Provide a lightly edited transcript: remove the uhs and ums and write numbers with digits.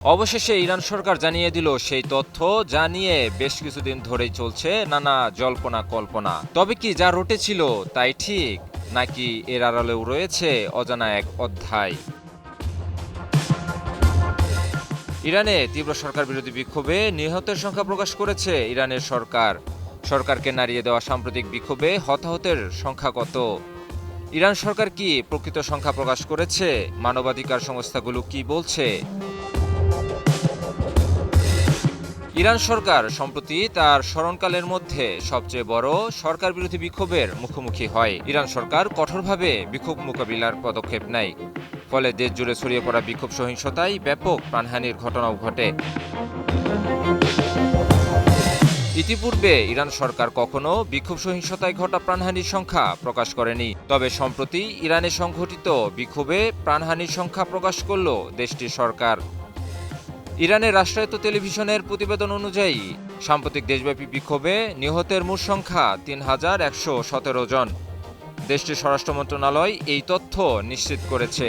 অবশেষে ইরান সরকার জানিয়ে দিল সেই তথ্য, যা নিয়ে বেশ কিছুদিন ধরেই চলছে নানা জল্পনা কল্পনা। তবে কি যা রটেছিল তাই ঠিক, নাকি এর আড়ালেও রয়েছে অজানা এক অধ্যায়? ইরানে তীব্র সরকার বিরোধী বিক্ষোভে নিহতের সংখ্যা প্রকাশ করেছে ইরানের সরকার। সরকারকে নাড়িয়ে দেওয়া সাম্প্রতিক বিক্ষোভে হতাহতের সংখ্যা কত? ইরান সরকার কি প্রকৃত সংখ্যা প্রকাশ করেছে? মানবাধিকার সংস্থাগুলো কি বলছে? ইরান সরকার সম্প্রতি তার স্মরণকালের মধ্যে সবচেয়ে বড় সরকার বিরোধী বিক্ষোভের মুখোমুখি হয়। ইরান সরকার কঠোরভাবে বিক্ষোভ মোকাবিলার পদক্ষেপ নেয়। ফলে দেশ জুড়ে ছড়িয়ে পড়া বিক্ষোভ সহিংসতায় ব্যাপক প্রাণহানির ঘটনাও ঘটে। ইতিপূর্বে ইরান সরকার কখনো বিক্ষোভ সহিংসতায় ঘটা প্রাণহানির সংখ্যা প্রকাশ করেনি। তবে সম্প্রতি ইরানে সংঘটিত বিক্ষোভে প্রাণহানির সংখ্যা প্রকাশ করল দেশটির সরকার। ইরানের রাষ্ট্রায়ত্ত টেলিভিশনের প্রতিবেদন অনুযায়ী সাম্প্রতিক দেশব্যাপী বিক্ষোভে নিহতের মোট সংখ্যা ৩,১১৭ জন। দেশটির স্বরাষ্ট্র মন্ত্রণালয় এই তথ্য নিশ্চিত করেছে।